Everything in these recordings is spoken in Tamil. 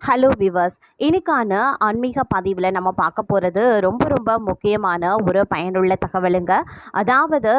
ஹலோ விவர்ஸ், இன்னைக்கான ஆன்மீக பதிவில் நம்ம பார்க்க போகிறது ரொம்ப முக்கியமான ஒரு பயனுள்ள தகவலுங்க. அதாவது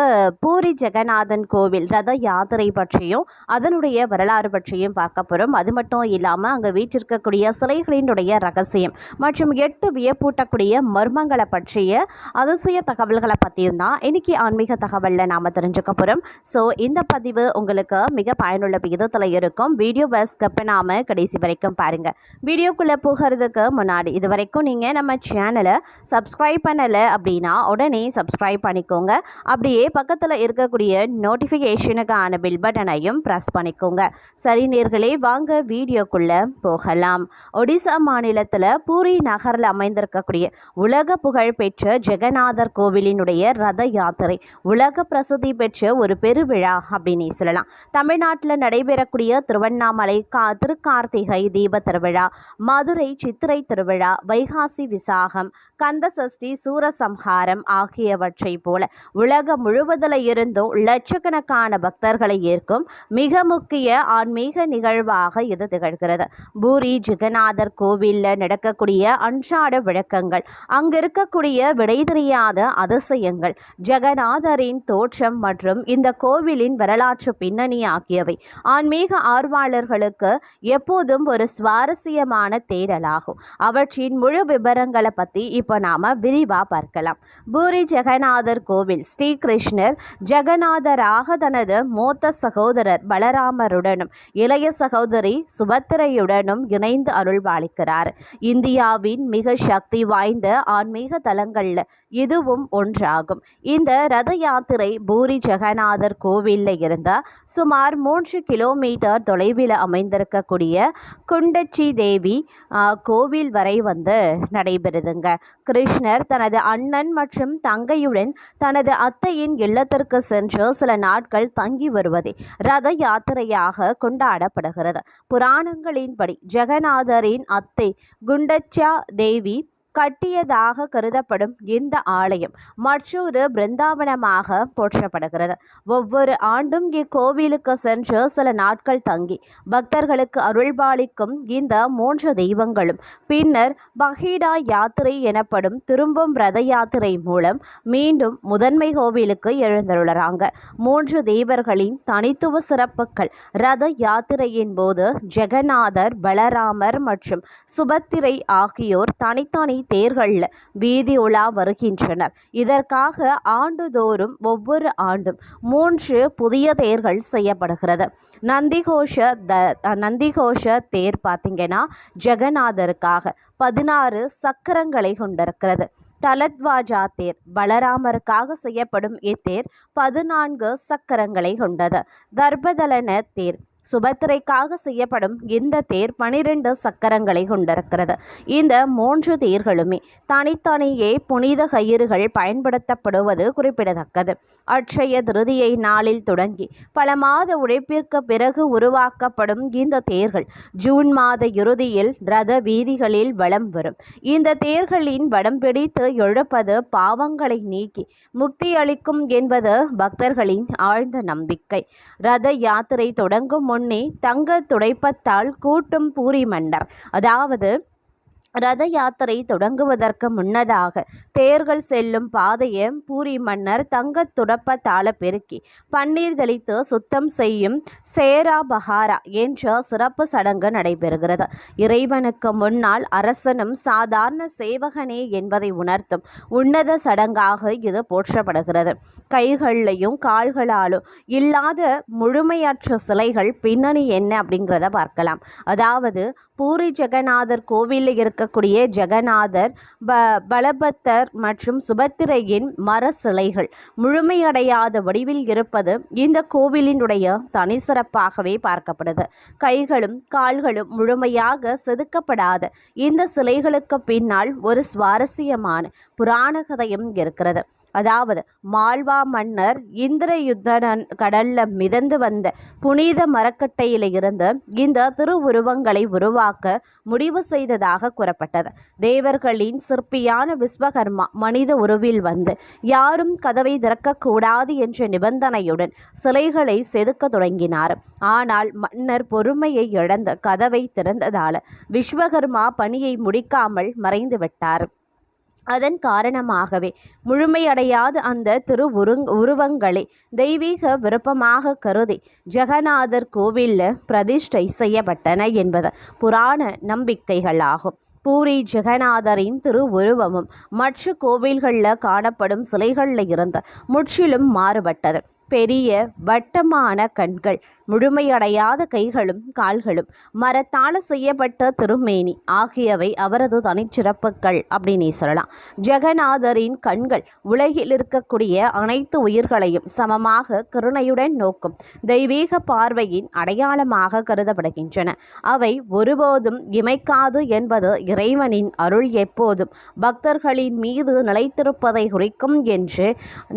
பூரி ஜெகநாதன் கோவில் ரத யாத்திரை பற்றியும் அதனுடைய வரலாறு பற்றியும் பார்க்க போகிறோம். அது மட்டும் இல்லாமல் அங்கே வீற்றிருக்கக்கூடிய சிலைகளினுடைய ரகசியம் மற்றும் 8 வியப்பூட்டக்கூடிய மர்மங்களை பற்றிய அதிசய தகவல்களை பற்றியும் தான் இன்னைக்கு ஆன்மீக தகவலில் நாம் தெரிஞ்சுக்க போகிறோம். ஸோ இந்த பதிவு உங்களுக்கு மிக பயனுள்ள விகிதத்தில் இருக்கும். வீடியோவை ஸ்கிப் பண்ணாமல் கடைசி வரைக்கும் பாருங்கள். வீடியோக்குள்ளே போகிறதுக்கு முன்னாடி இது வரைக்கும் நீங்கள் நம்ம சேனலை சப்ஸ்கிரைப் பண்ணலை அப்படின்னா உடனே சப்ஸ்கிரைப் பண்ணிக்கோங்க. அப்படியே பக்கத்தில் இருக்கக்கூடிய நோட்டிஃபிகேஷனுக்கான பில் பட்டனையும் ப்ரெஸ் பண்ணிக்கோங்க. சரி நேர்களே, வாங்க வீடியோக்குள்ளே போகலாம். ஒடிசா மாநிலத்தில் பூரி நகரில் அமைந்திருக்கக்கூடிய உலக புகழ்பெற்ற ஜெகநாதர் கோவிலினுடைய ரத யாத்திரை உலக பிரசித்தி பெற்ற ஒரு பெருவிழா அப்படின்னு சொல்லலாம். தமிழ்நாட்டில் நடைபெறக்கூடிய திருவண்ணாமலை திருக்கார்த்திகை தீப திருவிழா, மதுரை சித்திரை திருவிழா, வைகாசி விசாகம், கந்தசஷ்டி, சூரசம்ஹாரம் ஆகியவற்றை போல உலகம் முழுவதில் இருந்தும் லட்சக்கணக்கான பக்தர்களை ஏற்கும் மிக முக்கிய ஆன்மீக நிகழ்வாக இது திகழ்கிறது. பூரி ஜெகநாதர் கோவிலில் நடக்கக்கூடிய அன்றாட விளக்கங்கள், அங்கு இருக்கக்கூடிய விடை தெரியாத அதிசயங்கள், ஜெகநாதரின் தோற்றம் மற்றும் இந்த கோவிலின் வரலாற்று பின்னணி ஆகியவை ஆன்மீக ஆர்வலர்களுக்கு எப்போதும் ஒரு சுவாரஸ்யமான தேடலாகும். அவற்றின் முழு விவரங்களை பற்றி இப்போ நாம விரிவாக பார்க்கலாம். பூரி ஜெகநாதர் கோவில் ஸ்ரீகிருஷ்ணர் ஜெகநாதராக தனது மூத்த சகோதரர் பலராமருடனும் இளைய சகோதரி சுபத்திரையுடனும் இணைந்து அருள்பாலிக்கிறார். இந்தியாவின் மிக சக்தி வாய்ந்த ஆன்மீக தலங்கள்ல இதுவும் ஒன்றாகும். இந்த ரத யாத்திரை பூரி ஜெகநாதர் கோவிலில் இருந்த சுமார் 3 கிலோமீட்டர் தொலைவில் அமைந்திருக்கக்கூடிய குண்டச்சி தேவி கோவில் வரை நடைபெறுதுங்க. கிருஷ்ணர் தனது அண்ணன் மற்றும் தங்கையுடன் தனது அத்தையின் இல்லத்திற்கு சென்று சில நாட்கள் தங்கி வருவதே ரத யாத்திரையாக கொண்டாடப்படுகிறது. புராணங்களின்படி ஜெகநாதரின் அத்தை குண்டச்சா தேவி கட்டியதாக கருதப்படும் இந்த ஆலயம் மற்றொரு பிருந்தாவனமாக போற்றப்படுகிறது. ஒவ்வொரு ஆண்டும் இக்கோவிலுக்கு சென்று சில நாட்கள் தங்கி பக்தர்களுக்கு அருள்பாலிக்கும் இந்த 3 தெய்வங்களும் பின்னர் பஹீடா யாத்திரை எனப்படும் திரும்பும் ரத யாத்திரை மூலம் மீண்டும் முதன்மை கோவிலுக்கு எழுந்தருளறாங்க. 3 தேவர்களின் தனித்துவ சிறப்புகள் ரத யாத்திரையின் போது ஜெகநாதர், பலராமர் மற்றும் சுபத்திரை ஆகியோர் தனித்தனி தேர்களில் வீதி உலா வருகின்றனர். இதற்காக ஆண்டுதோறும் ஒவ்வொரு ஆண்டும் 3 புதிய தேர்கள் செய்யப்படுகிறது. நந்திகோஷ தேர் பார்த்தீங்கன்னா ஜெகநாதருக்காக 16 சக்கரங்களை கொண்டிருக்கிறது. தலத்வாஜா தேர் பலராமருக்காக செய்யப்படும் இத்தேர் 14 சக்கரங்களை கொண்டது. தர்பதலன தேர் சுபத்திரைக்காக செய்யப்படும் இந்த தேர் 12 சக்கரங்களை கொண்டிருக்கிறது. இந்த 3 தேர்களுமே தனித்தனியே புனித கயிறுகள் பயன்படுத்தப்படுவது குறிப்பிடத்தக்கது. அட்சய திருதியை நாளில் தொடங்கி பல மாத உழைப்பிற்கு பிறகு உருவாக்கப்படும் இந்த தேர்கள் ஜூன் மாத இறுதியில் ரத வீதிகளில் வலம் வரும். இந்த தேர்களின் வடம் பிடித்து எழுப்பது பாவங்களை நீக்கி முக்தி அளிக்கும் என்பது பக்தர்களின் ஆழ்ந்த நம்பிக்கை. ரத யாத்திரை தொடங்கும் முன்னே தங்க துடைப்பத்தால் கூட்டும் பூரி மன்னர், அதாவது ரத யாத்திரை தொடங்குவதற்கு முன்னதாக தேர்கள் செல்லும் பாதையை பூரி மன்னர் தங்க துடப்பத்தால பெருக்கி பன்னீர் தெளித்து சுத்தம் செய்யும் சேரா பஹாரா என்ற சிறப்பு சடங்கு நடைபெறுகிறது. இறைவனுக்கு முன்னால் அரசனும் சாதாரண சேவகனே என்பதை உணர்த்தும் உன்னத சடங்காக இது போற்றப்படுகிறது. கைகளையும் கால்களாலும் இல்லாத முழுமையற்ற சிலைகள் பின்னணி என்ன அப்படிங்கிறத பார்க்கலாம். அதாவது பூரி ஜெகநாதர் கோவிலில் இருக்கக்கூடிய ஜெகநாதர், பலபத்தர் மற்றும் சுபத்திரையின் மர சிலைகள் முழுமையடையாத வடிவில் இருப்பது இந்த கோவிலினுடைய தனி சிறப்பாகவே பார்க்கப்படுது. கைகளும் கால்களும் முழுமையாக செதுக்கப்படாத இந்த சிலைகளுக்கு பின்னால் ஒரு சுவாரஸ்யமான புராண கதையும் இருக்கிறது. அதாவது மால்வா மன்னர் இந்திரயுத்தன் கடல்ல மிதந்து வந்த புனித மரக்கட்டையில இருந்து இந்த திருவுருவங்களை உருவாக்க முடிவு செய்ததாக கூறப்பட்டது. தேவர்களின் சிற்பியான விஸ்வகர்மா மனித உருவில் வந்து யாரும் கதவை திறக்கக்கூடாது என்ற நிபந்தனையுடன் சிலைகளை செதுக்க தொடங்கினார். ஆனால் மன்னர் பொறுமையை இழந்து கதவை திறந்ததால் விஸ்வகர்மா பணியை முடிக்காமல் மறைந்து விட்டார். அதன் காரணமாகவே முழுமையடையாத அந்த உருவங்களை தெய்வீக விருப்பமாக கருதி ஜெகநாதர் கோவிலில் பிரதிஷ்டை செய்யப்பட்டன என்பது புராண நம்பிக்கைகளாகும். பூரி ஜெகநாதரின் திருவுருவமும் மற்ற கோவில்களில் காணப்படும் சிலைகளில் இருந்து முற்றிலும் மாறுபட்டது. பெரிய வட்டமான கண்கள், முழுமையடையாத கைகளும் கால்களும், மரத்தால் செய்யப்பட்ட திருமேனி ஆகியவை அவரது தனிச்சிறப்புகள் அப்படின்னு சொல்லலாம். ஜெகநாதரின் கண்கள் உலகில் இருக்கக்கூடிய அனைத்து உயிர்களையும் சமமாக கருணையுடன் நோக்கும் தெய்வீக பார்வையின் அடையாளமாக கருதப்படுகின்றன. அவை ஒருபோதும் இமைக்காது என்பது இறைவனின் அருள் எப்போதும் பக்தர்களின் மீது நிலைத்திருப்பதை குறிக்கும் என்று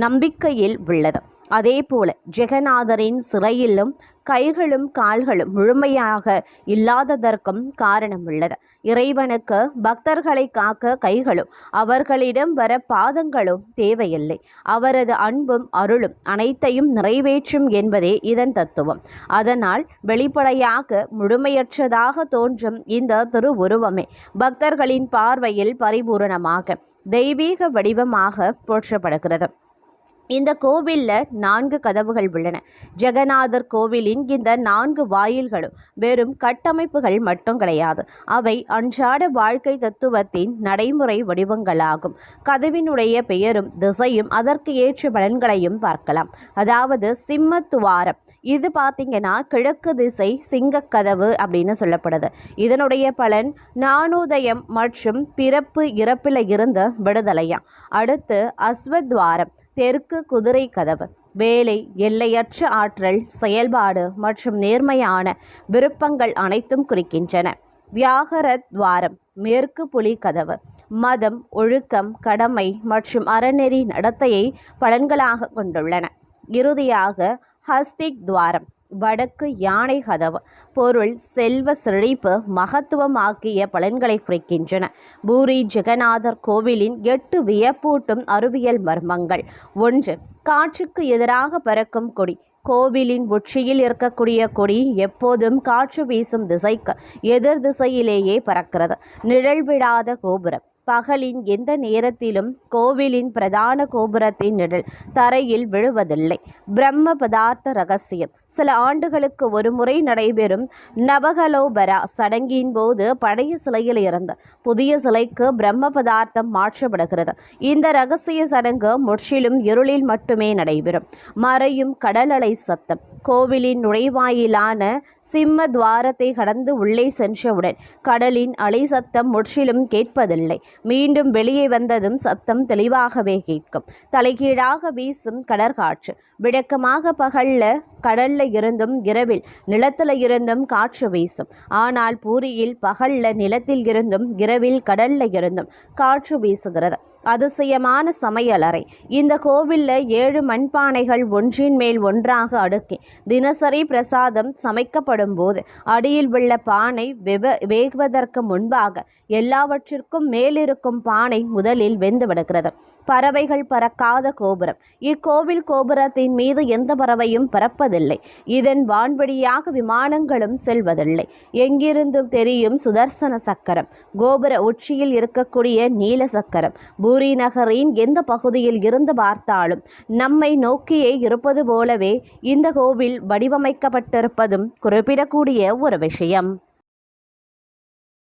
நம்பிக்கையில் உள்ளது. அதேபோல ஜெகநாதரின் சிறையிலும் கைகளும் கால்களும் முழுமையாக இல்லாததற்கும் காரணம் உள்ளது. இறைவனுக்கு பக்தர்களை காக்க கைகளும் அவர்களிடம் வர பாதங்களும் தேவையில்லை. அவரது அன்பும் அருளும் அனைத்தையும் நிறைவேற்றும் என்பதே இதன் தத்துவம். அதனால் வெளிப்படையாக முழுமையற்றதாக தோன்றும் இந்த திருவுருவமே பக்தர்களின் பார்வையில் பரிபூரணமாக தெய்வீக வடிவமாக போற்றப்படுகிறது. இந்த கோவிலில் 4 கதவுகள் உள்ளன. ஜெகநாதர் கோவிலின் இந்த 4 வாயில்களும் வெறும் கட்டமைப்புகள் மட்டும் கிடையாது. அவை அன்றாட வாழ்க்கை தத்துவத்தின் நடைமுறை வடிவங்களாகும். கதவினுடைய பெயரும் திசையும் அதற்கு ஏற்ற பலன்களையும் பார்க்கலாம். அதாவது சிம்மத்துவாரம், இது பார்த்தீங்கன்னா கிழக்கு திசை சிங்கக்கதவு அப்படின்னு சொல்லப்படுது. இதனுடைய பலன் ஞானோதயம் மற்றும் பிறப்பு இறப்பில் இருந்து விடுதலையா. அடுத்து அஸ்வத்வாரம், தெற்கு குதிரை கதவு, வேலை, எல்லையற்ற ஆற்றல், செயல்பாடு மற்றும் நேர்மையான விருப்பங்கள் அனைத்தும் குறிக்கின்றன. வியாகரத் துவாரம், மேற்கு புலி கதவு, மதம், ஒழுக்கம், கடமை மற்றும் அறநெறி நடத்தையை பலன்களாக கொண்டுள்ளன. இறுதியாக ஹஸ்திக் துவாரம், வடக்கு யானை கதவு, பொருள், செல்வ செழிப்பு, மகத்துவம் ஆகிய பலன்களை குறிக்கின்றன. பூரி ஜெகநாதர் கோவிலின் 8 வியப்பூட்டும் அறிவியல் மர்மங்கள். 1. காற்றுக்கு எதிராக பறக்கும் கொடி. கோவிலின் உச்சியில் இருக்கக்கூடிய கொடி எப்போதும் காற்று வீசும் திசைக்கு எதிர் திசையிலேயே பறக்கிறது. நிழல் விடாத கோபுரம். பகலின் எந்த நேரத்திலும் கோவிலின் பிரதான கோபுரத்தின் நிழல் தரையில் விழுவதில்லை. பிரம்ம பதார்த்த ரகசியம். சில ஆண்டுகளுக்கு ஒரு முறை நடைபெறும் நவகலோபரா சடங்கின் போது பழைய சிலையில் இருந்து புதிய சிலைக்கு பிரம்ம பதார்த்தம் மாற்றப்படுகிறது. இந்த ரகசிய சடங்கு முற்றிலும் இருளில் மட்டுமே நடைபெறும். மறையும் கடல் அலை சத்தம். கோவிலின் நுழைவாயிலான சிம்ம துவாரத்தை கடந்து உள்ளே சென்றவுடன் கடலின் அலை சத்தம் முற்றிலும் கேட்பதில்லை. மீண்டும் வெளியே வந்ததும் சத்தம் தெளிவாகவே கேட்கும். தலைகீழாக வீசும் கடற்காற்று. விளக்கமாக பகல்ல கடல்ல இருந்தும் இரவில் நிலத்துல இருந்தும் காற்று வீசும். ஆனால் பூரியில் பகல்ல நிலத்தில் இருந்தும் இரவில் கடல்ல இருந்தும் காற்று வீசுகிறது. அதிசயமான சமையலறை. இந்த கோவில்ல 7 மண்பானைகள் ஒன்றின் மேல் ஒன்றாக அடுக்கி தினசரி பிரசாதம் சமைக்கப்படும் போது அடியில் உள்ள பானை வேகுவதற்கு முன்பாக எல்லாவற்றிற்கும் மேலிருக்கும் பானை முதலில் வெந்து விடுகிறது. பறவைகள் பறக்காத கோபுரம். இக்கோவில் கோபுரத்தின் மீது எந்த பறவையும் பறப்பதில்லை. இதன் வான்வழியாக விமானங்களும் செல்வதில்லை. எங்கிருந்தும் தெரியும் சுதர்சன சக்கரம். கோபுர உச்சியில் இருக்கக்கூடிய நீல சக்கரம் பூரி நகரின் எந்த பகுதியில் இருந்து பார்த்தாலும் நம்மை நோக்கியே இருப்பது போலவே இந்த கோவில் வடிவமைக்கப்பட்டிருப்பதும் குறிப்பிடக்கூடிய ஒரு விஷயம்.